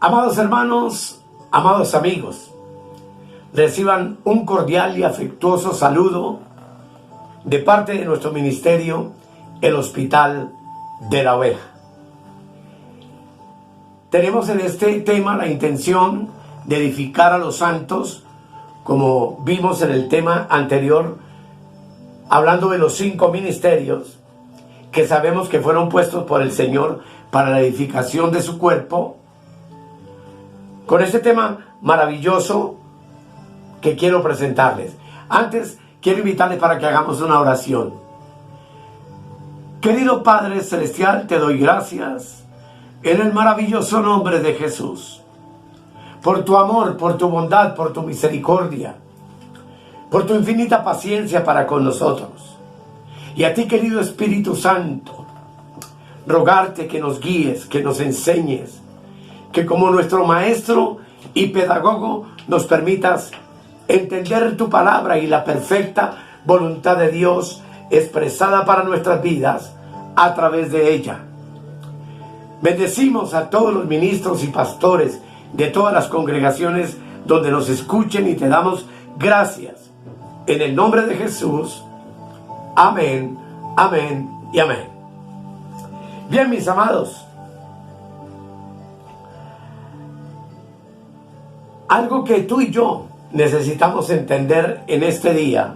Amados hermanos, amados amigos, reciban un cordial y afectuoso saludo de parte de nuestro ministerio, el Hospital de la Oveja. Tenemos en este tema la intención de edificar a los santos, como vimos en el tema anterior, hablando de los 5 ministerios que sabemos que fueron puestos por el Señor para la edificación de su cuerpo. Con este tema maravilloso que quiero presentarles. Antes, quiero invitarles para que hagamos una oración. Querido Padre Celestial, te doy gracias en el maravilloso nombre de Jesús, por tu amor, por tu bondad, por tu misericordia, por tu infinita paciencia para con nosotros. Y a ti, querido Espíritu Santo, rogarte que nos guíes, que nos enseñes, que como nuestro maestro y pedagogo nos permitas entender tu palabra y la perfecta voluntad de Dios expresada para nuestras vidas a través de ella. Bendecimos a todos los ministros y pastores de todas las congregaciones donde nos escuchen y te damos gracias. En el nombre de Jesús. Amén, amén y amén. Bien, mis amados. Algo que tú y yo necesitamos entender en este día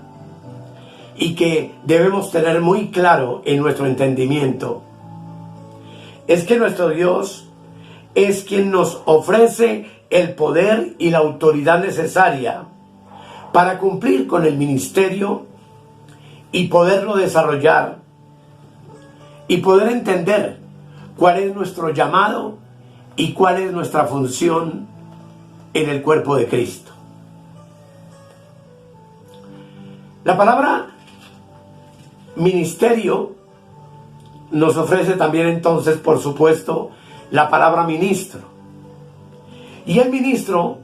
y que debemos tener muy claro en nuestro entendimiento es que nuestro Dios es quien nos ofrece el poder y la autoridad necesaria para cumplir con el ministerio y poderlo desarrollar y poder entender cuál es nuestro llamado y cuál es nuestra función en el cuerpo de Cristo. La palabra ministerio nos ofrece también entonces, por supuesto, la palabra ministro. Y el ministro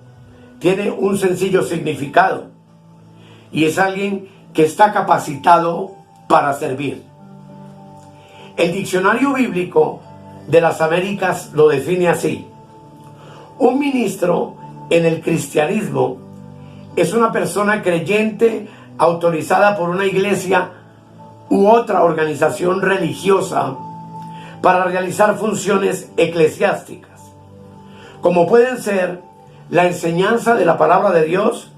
tiene un sencillo significado y es alguien que está capacitado para servir. El diccionario bíblico de las Américas lo define así: un ministro en el cristianismo es una persona creyente autorizada por una iglesia u otra organización religiosa para realizar funciones eclesiásticas, como pueden ser la enseñanza de la palabra de Dios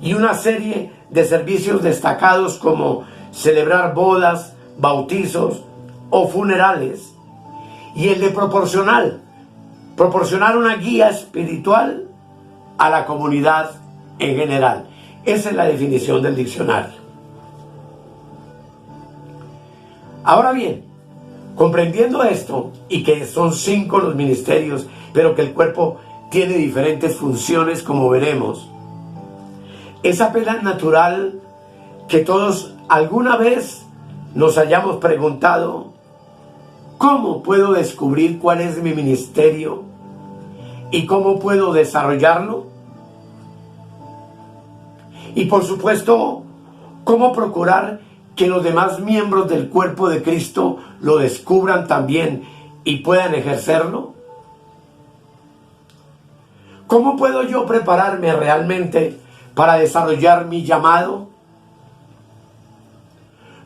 y una serie de servicios destacados como celebrar bodas, bautizos o funerales, y el de proporcionar una guía espiritual a la comunidad en general. Esa es la definición del diccionario. Ahora bien, comprendiendo esto y que son 5 los ministerios, pero que el cuerpo tiene diferentes funciones, como veremos, es apenas natural que todos alguna vez nos hayamos preguntado: ¿cómo puedo descubrir cuál es mi ministerio y cómo puedo desarrollarlo? Y por supuesto, ¿cómo procurar que los demás miembros del cuerpo de Cristo lo descubran también y puedan ejercerlo? ¿Cómo puedo yo prepararme realmente para desarrollar mi llamado?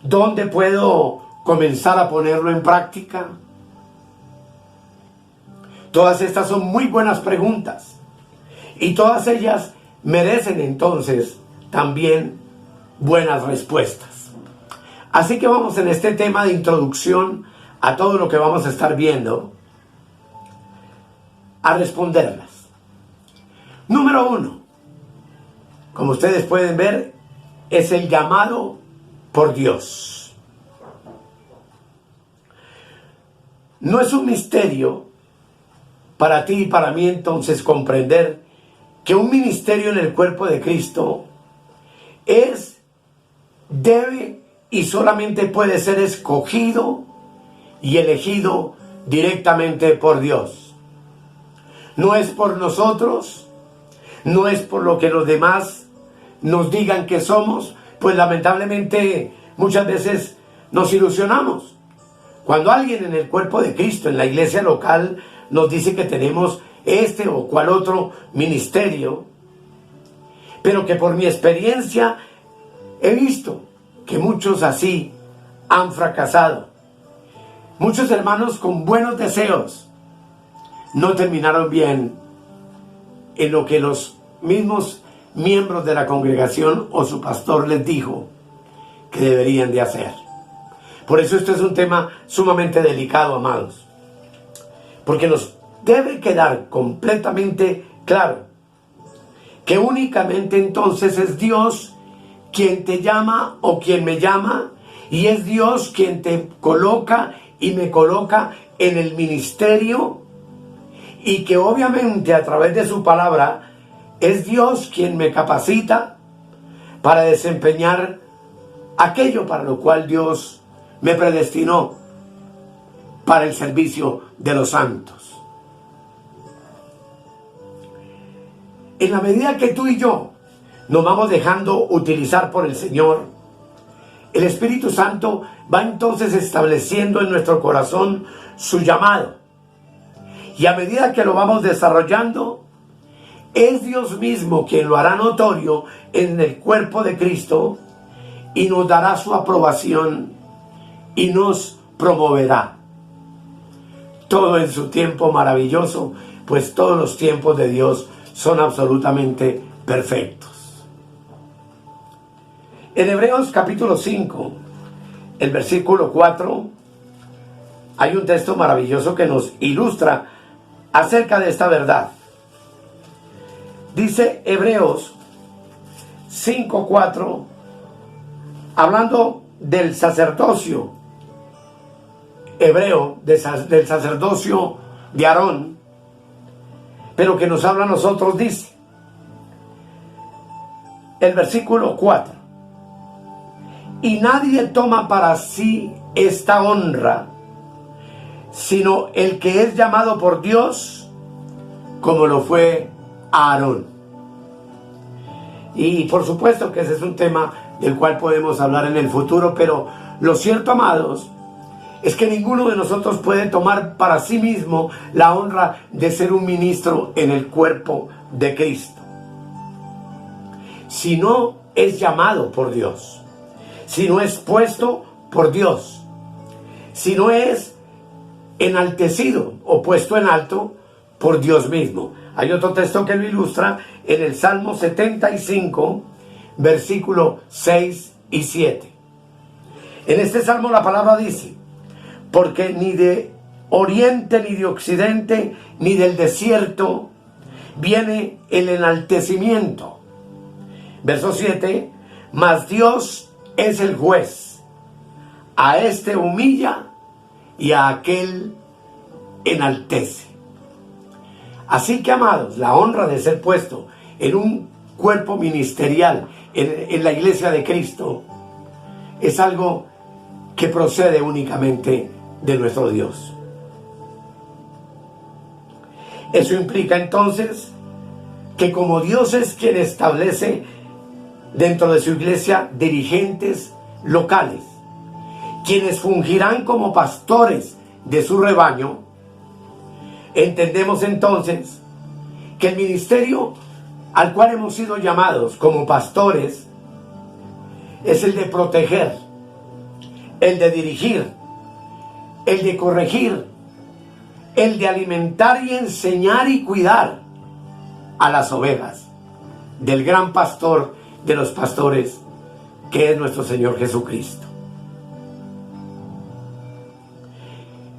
¿Dónde puedo comenzar a ponerlo en práctica? Todas estas son muy buenas preguntas y todas ellas merecen entonces también buenas respuestas. Así que vamos en este tema de introducción a todo lo que vamos a estar viendo a responderlas. Número 1, como ustedes pueden ver, es el llamado por Dios. No es un misterio para ti y para mí entonces comprender que un ministerio en el cuerpo de Cristo debe y solamente puede ser escogido y elegido directamente por Dios. No es por nosotros, no es por lo que los demás nos digan que somos, pues lamentablemente muchas veces nos ilusionamos. Cuando alguien en el cuerpo de Cristo, en la iglesia local, nos dice que tenemos este o cual otro ministerio, pero que por mi experiencia he visto que muchos así han fracasado. Muchos hermanos con buenos deseos no terminaron bien en lo que los mismos miembros de la congregación o su pastor les dijo que deberían de hacer. Por eso esto es un tema sumamente delicado, amados, porque nos debe quedar completamente claro que únicamente entonces es Dios quien te llama o quien me llama, y es Dios quien te coloca y me coloca en el ministerio, y que obviamente a través de su palabra es Dios quien me capacita para desempeñar aquello para lo cual Dios me predestinó para el servicio de los santos. En la medida que tú y yo nos vamos dejando utilizar por el Señor, el Espíritu Santo va entonces estableciendo en nuestro corazón su llamado. Y a medida que lo vamos desarrollando, es Dios mismo quien lo hará notorio en el cuerpo de Cristo y nos dará su aprobación y nos promoverá. Todo en su tiempo maravilloso, pues todos los tiempos de Dios son absolutamente perfectos. En Hebreos capítulo 5, el versículo 4, hay un texto maravilloso que nos ilustra acerca de esta verdad. Dice Hebreos 5:4, hablando del sacerdocio hebreo, del sacerdocio de Aarón, pero que nos habla a nosotros, dice el versículo 4: y nadie toma para sí esta honra, sino el que es llamado por Dios, como lo fue Aarón. Y por supuesto que ese es un tema del cual podemos hablar en el futuro, pero lo cierto, amados, es que ninguno de nosotros puede tomar para sí mismo la honra de ser un ministro en el cuerpo de Cristo, si no es llamado por Dios, si no es puesto por Dios, si no es enaltecido o puesto en alto por Dios mismo. Hay otro texto que lo ilustra en el Salmo 75, versículo 6 y 7. En este salmo la palabra dice: porque ni de oriente, ni de occidente, ni del desierto viene el enaltecimiento. Verso 7: mas Dios es el juez, a este humilla y a aquel enaltece. Así que, amados, la honra de ser puesto en un cuerpo ministerial en la iglesia de Cristo es algo que procede únicamente de nuestro Dios. Eso implica entonces que como Dios es quien establece dentro de su iglesia dirigentes locales, quienes fungirán como pastores de su rebaño, entendemos entonces que el ministerio al cual hemos sido llamados como pastores es el de proteger, el de dirigir, el de corregir, el de alimentar y enseñar y cuidar a las ovejas del gran pastor de los pastores, que es nuestro Señor Jesucristo.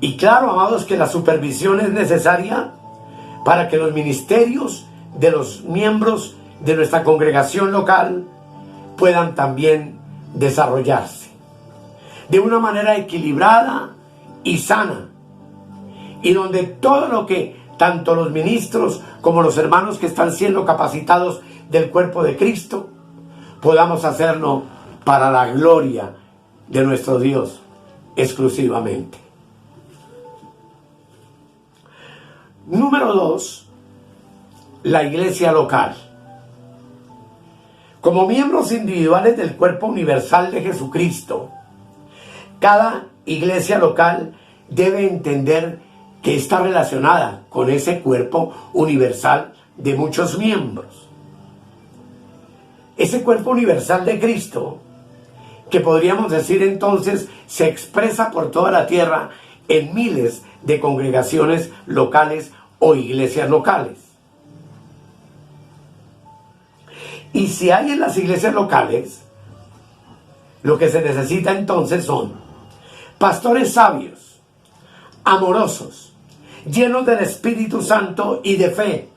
Y claro, amados, que la supervisión es necesaria para que los ministerios de los miembros de nuestra congregación local puedan también desarrollarse de una manera equilibrada y sana, y donde todo lo que tanto los ministros como los hermanos que están siendo capacitados del cuerpo de Cristo podamos hacerlo para la gloria de nuestro Dios exclusivamente. Número 2, la iglesia local. Como miembros individuales del cuerpo universal de Jesucristo, cada iglesia local debe entender que está relacionada con ese cuerpo universal de muchos miembros. Ese cuerpo universal de Cristo, que podríamos decir entonces se expresa por toda la tierra en miles de congregaciones locales o iglesias locales. Y si hay en las iglesias locales, lo que se necesita entonces son pastores sabios, amorosos, llenos del Espíritu Santo y de fe,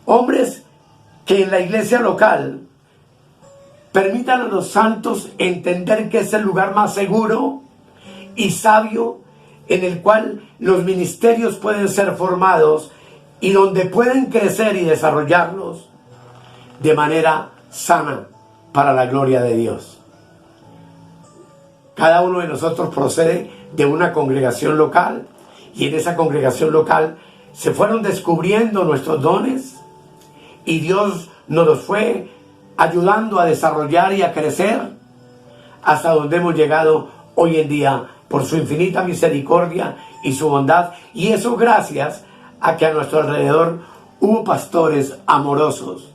hombres que en la iglesia local permitan a los santos entender que es el lugar más seguro y sabio en el cual los ministerios pueden ser formados y donde pueden crecer y desarrollarlos de manera sana para la gloria de Dios. Cada uno de nosotros procede de una congregación local y en esa congregación local se fueron descubriendo nuestros dones y Dios nos los fue ayudando a desarrollar y a crecer hasta donde hemos llegado hoy en día por su infinita misericordia y su bondad, y eso gracias a que a nuestro alrededor hubo pastores amorosos,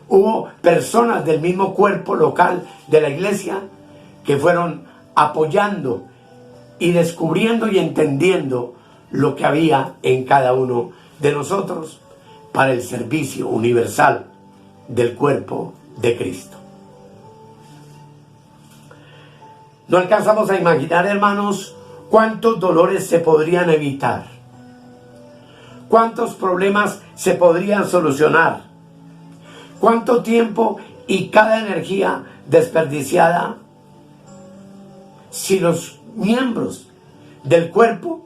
hubo personas del mismo cuerpo local de la iglesia que fueron apoyando y descubriendo y entendiendo lo que había en cada uno de nosotros para el servicio universal del cuerpo de Cristo. No alcanzamos a imaginar, hermanos, cuántos dolores se podrían evitar, cuántos problemas se podrían solucionar, cuánto tiempo y cada energía desperdiciada si los miembros del cuerpo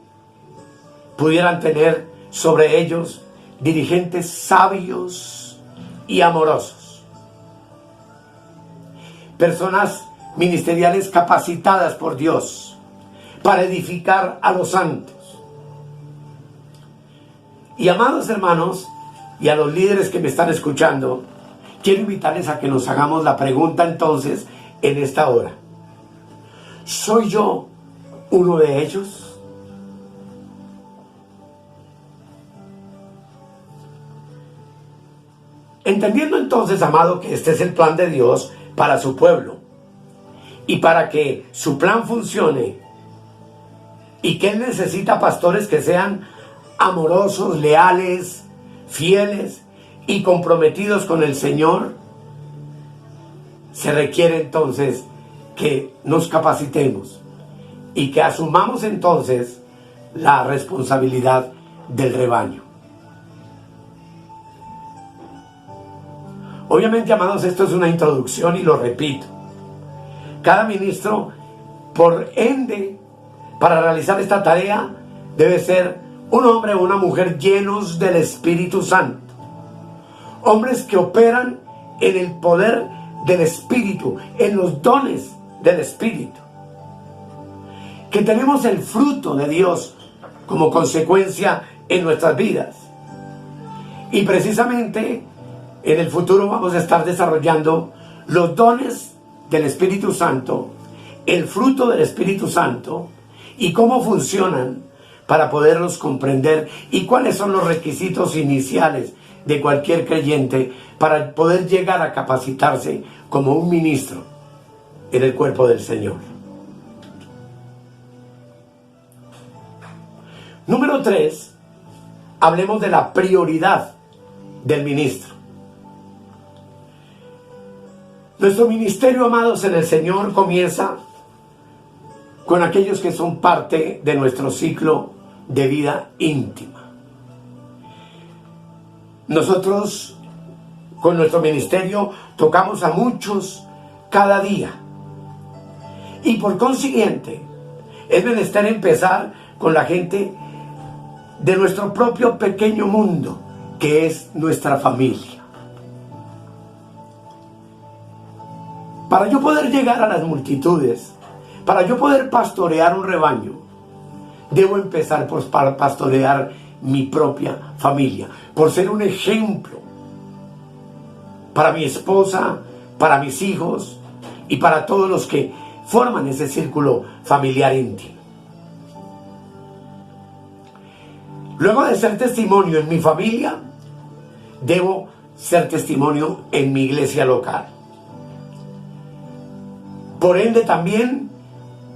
pudieran tener sobre ellos dirigentes sabios y amorosos, personas ministeriales capacitadas por Dios para edificar a los santos. Y amados hermanos, y a los líderes que me están escuchando, quiero invitarles a que nos hagamos la pregunta entonces en esta hora: ¿soy yo uno de ellos? Entendiendo entonces, amado, que este es el plan de Dios para su pueblo y para que su plan funcione y que Él necesita pastores que sean amorosos, leales, fieles y comprometidos con el Señor, se requiere entonces que nos capacitemos y que asumamos entonces la responsabilidad del rebaño. Obviamente, amados, esto es una introducción y lo repito. Cada ministro, por ende, para realizar esta tarea, debe ser un hombre o una mujer llenos del Espíritu Santo. Hombres que operan en el poder del Espíritu, en los dones del Espíritu. Que tenemos el fruto de Dios como consecuencia en nuestras vidas. Y precisamente en el futuro vamos a estar desarrollando los dones del Espíritu Santo, el fruto del Espíritu Santo y cómo funcionan para poderlos comprender y cuáles son los requisitos iniciales de cualquier creyente para poder llegar a capacitarse como un ministro en el cuerpo del Señor. Número 3, hablemos de la prioridad del ministro. Nuestro ministerio, amados en el Señor, comienza con aquellos que son parte de nuestro ciclo de vida íntima. Nosotros, con nuestro ministerio, tocamos a muchos cada día. Y por consiguiente, es menester empezar con la gente de nuestro propio pequeño mundo, que es nuestra familia. Para yo poder llegar a las multitudes, para yo poder pastorear un rebaño, debo empezar por pastorear mi propia familia, por ser un ejemplo para mi esposa, para mis hijos y para todos los que forman ese círculo familiar íntimo. Luego de ser testimonio en mi familia, debo ser testimonio en mi iglesia local. Por ende, también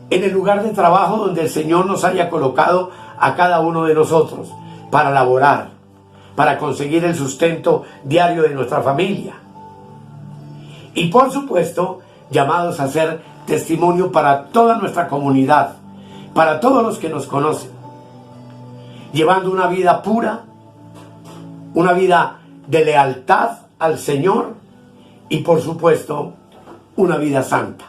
en el lugar de trabajo donde el Señor nos haya colocado a cada uno de nosotros para laborar, para conseguir el sustento diario de nuestra familia. Y por supuesto, llamados a ser testimonio para toda nuestra comunidad, para todos los que nos conocen, llevando una vida pura, una vida de lealtad al Señor y por supuesto una vida santa,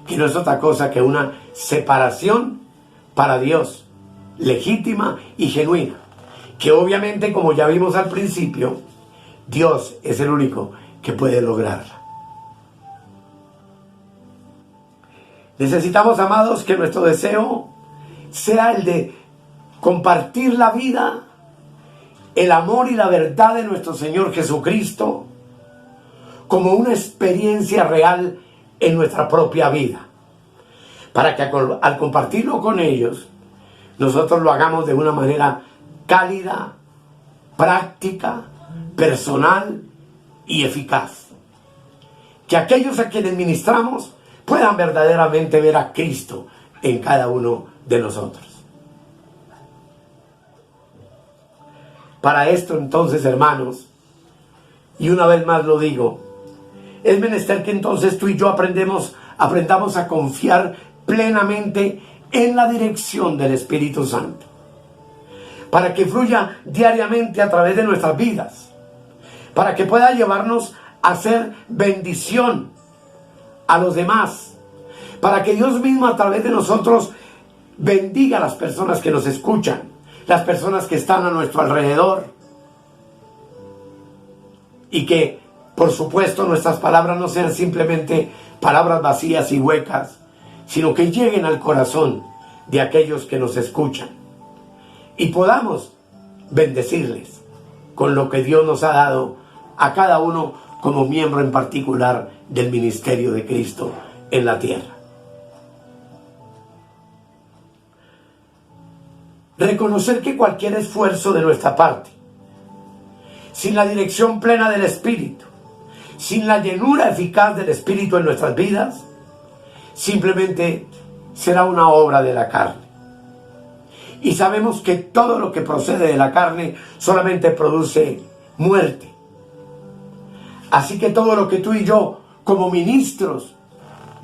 que no es otra cosa que una separación para Dios, legítima y genuina, que obviamente, como ya vimos al principio, Dios es el único que puede lograrla. Necesitamos, amados, que nuestro deseo sea el de compartir la vida, el amor y la verdad de nuestro Señor Jesucristo como una experiencia real en nuestra propia vida, para que al compartirlo con ellos, nosotros lo hagamos de una manera cálida, práctica, personal y eficaz. Que aquellos a quienes ministramos puedan verdaderamente ver a Cristo en cada uno de nosotros. Para esto entonces, hermanos, y una vez más lo digo, es menester que entonces tú y yo aprendamos a confiar plenamente en la dirección del Espíritu Santo, para que fluya diariamente a través de nuestras vidas, para que pueda llevarnos a ser bendición a los demás, para que Dios mismo a través de nosotros bendiga a las personas que nos escuchan, las personas que están a nuestro alrededor, y que por supuesto nuestras palabras no sean simplemente palabras vacías y huecas, sino que lleguen al corazón de aquellos que nos escuchan y podamos bendecirles con lo que Dios nos ha dado a cada uno como miembro en particular del ministerio de Cristo en la tierra. Reconocer que cualquier esfuerzo de nuestra parte, sin la dirección plena del Espíritu, sin la llenura eficaz del Espíritu en nuestras vidas, simplemente será una obra de la carne. Y sabemos que todo lo que procede de la carne solamente produce muerte. Así que todo lo que tú y yo, como ministros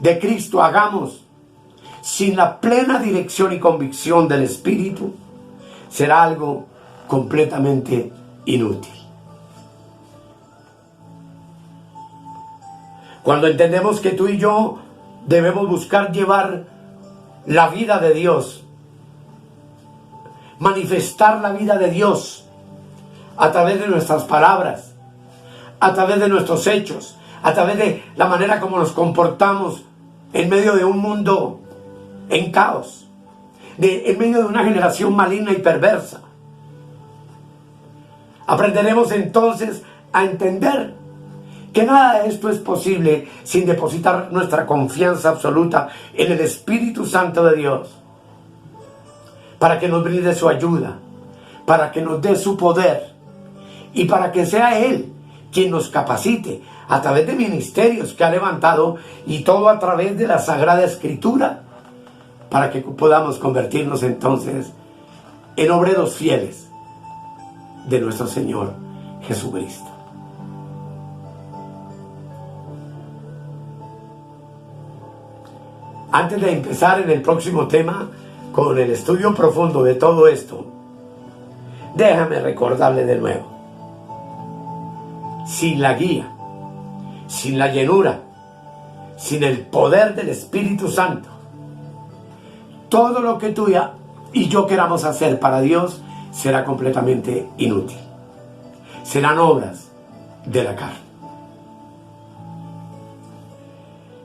de Cristo, hagamos sin la plena dirección y convicción del Espíritu, será algo completamente inútil. Cuando entendemos que tú y yo debemos buscar llevar la vida de Dios, manifestar la vida de Dios a través de nuestras palabras, a través de nuestros hechos, a través de la manera como nos comportamos en medio de un mundo en caos, en medio de una generación maligna y perversa. Aprenderemos entonces a entender que nada de esto es posible sin depositar nuestra confianza absoluta en el Espíritu Santo de Dios, para que nos brinde su ayuda, para que nos dé su poder y para que sea Él quien nos capacite a través de ministerios que ha levantado y todo a través de la Sagrada Escritura, para que podamos convertirnos entonces en obreros fieles de nuestro Señor Jesucristo. Antes de empezar en el próximo tema con el estudio profundo de todo esto, déjame recordarle de nuevo: sin la guía, sin la llenura, sin el poder del Espíritu Santo, todo lo que tú y yo queramos hacer para Dios será completamente inútil. Serán obras de la carne.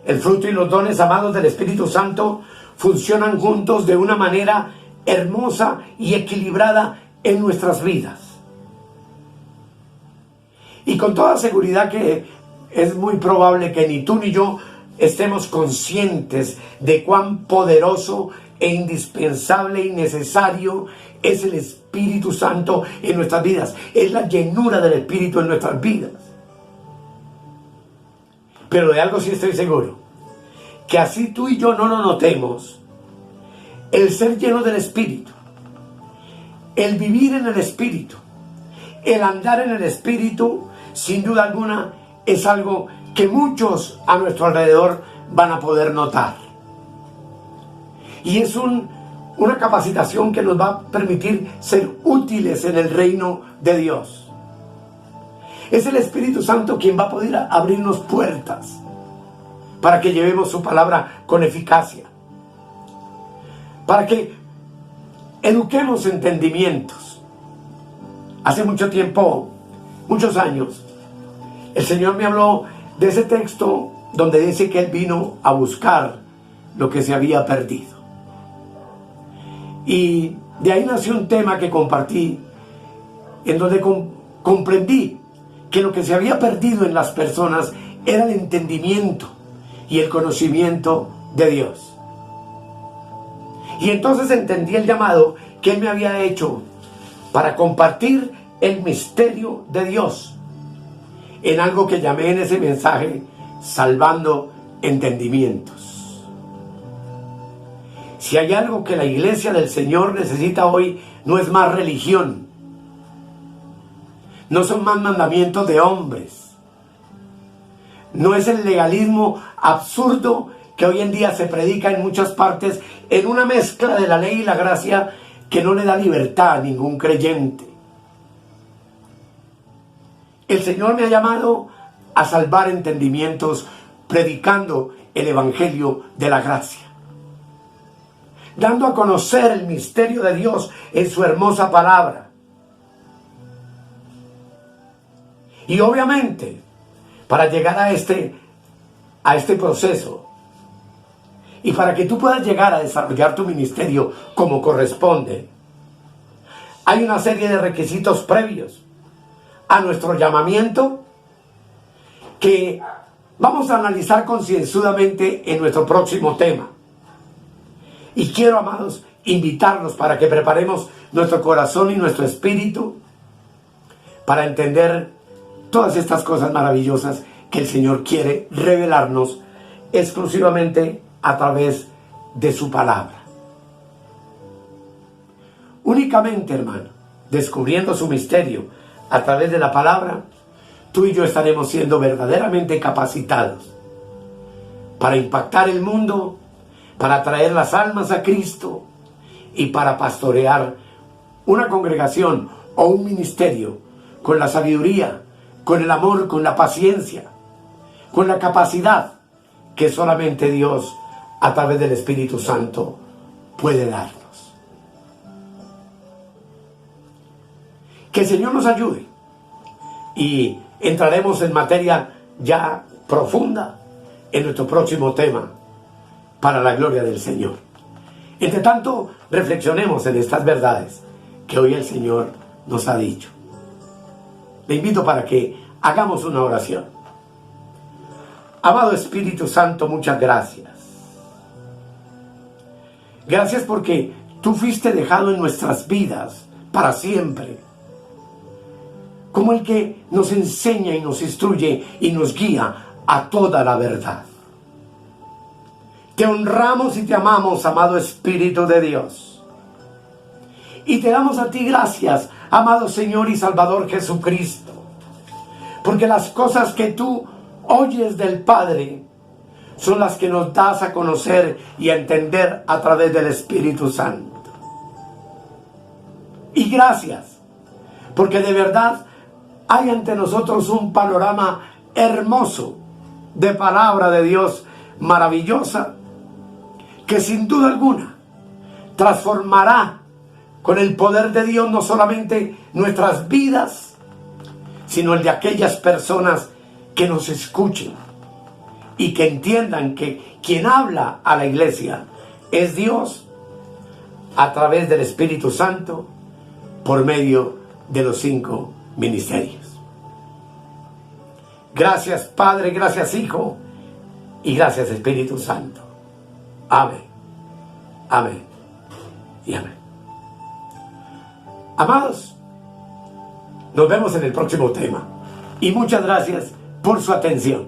El fruto y los dones, amados, del Espíritu Santo funcionan juntos de una manera hermosa y equilibrada en nuestras vidas. Y con toda seguridad que es muy probable que ni tú ni yo estemos conscientes de cuán poderoso e indispensable y necesario es el Espíritu Santo en nuestras vidas. Es la llenura del Espíritu en nuestras vidas. Pero de algo sí estoy seguro, que así tú y yo no lo notemos, el ser lleno del Espíritu, el vivir en el Espíritu, el andar en el Espíritu, sin duda alguna, es algo que muchos a nuestro alrededor van a poder notar. Y es una capacitación que nos va a permitir ser útiles en el reino de Dios. Es el Espíritu Santo quien va a poder abrirnos puertas para que llevemos su palabra con eficacia, para que eduquemos entendimientos. Hace mucho tiempo, muchos años, el Señor me habló de ese texto donde dice que Él vino a buscar lo que se había perdido. Y de ahí nació un tema que compartí, en donde comprendí que lo que se había perdido en las personas era el entendimiento y el conocimiento de Dios. Y entonces entendí el llamado que Él me había hecho para compartir el misterio de Dios en algo que llamé en ese mensaje salvando entendimientos. Si hay algo que la iglesia del Señor necesita hoy, no es más religión, no son más mandamientos de hombres, no es el legalismo absurdo que hoy en día se predica en muchas partes en una mezcla de la ley y la gracia que no le da libertad a ningún creyente. El Señor me ha llamado a salvar entendimientos predicando el evangelio de la gracia, dando a conocer el misterio de Dios en su hermosa palabra. Y obviamente, para llegar a este proceso, y para que tú puedas llegar a desarrollar tu ministerio como corresponde, hay una serie de requisitos previos a nuestro llamamiento que vamos a analizar concienzudamente en nuestro próximo tema. Y quiero, amados, invitarlos para que preparemos nuestro corazón y nuestro espíritu para entender todas estas cosas maravillosas que el Señor quiere revelarnos exclusivamente a través de su palabra. Únicamente, hermano, descubriendo su misterio a través de la palabra, tú y yo estaremos siendo verdaderamente capacitados para impactar el mundo, para traer las almas a Cristo y para pastorear una congregación o un ministerio con la sabiduría, con el amor, con la paciencia, con la capacidad que solamente Dios a través del Espíritu Santo puede darnos. Que el Señor nos ayude y entraremos en materia ya profunda en nuestro próximo tema para la gloria del Señor. Entre tanto, reflexionemos en estas verdades que hoy el Señor nos ha dicho. Le invito para que hagamos una oración. Amado Espíritu Santo, muchas gracias. Gracias porque tú fuiste dejado en nuestras vidas para siempre, como el que nos enseña y nos instruye y nos guía a toda la verdad. Te honramos y te amamos, amado Espíritu de Dios. Y te damos a ti gracias, amado Señor y Salvador Jesucristo, porque las cosas que tú oyes del Padre son las que nos das a conocer y a entender a través del Espíritu Santo. Y gracias, porque de verdad hay ante nosotros un panorama hermoso de palabra de Dios maravillosa, que sin duda alguna transformará con el poder de Dios no solamente nuestras vidas, sino el de aquellas personas que nos escuchen y que entiendan que quien habla a la iglesia es Dios a través del Espíritu Santo por medio de los 5 ministerios. Gracias Padre, gracias Hijo y gracias Espíritu Santo. Amén Amén y amén. Amados, nos vemos en el próximo tema y muchas gracias por su atención.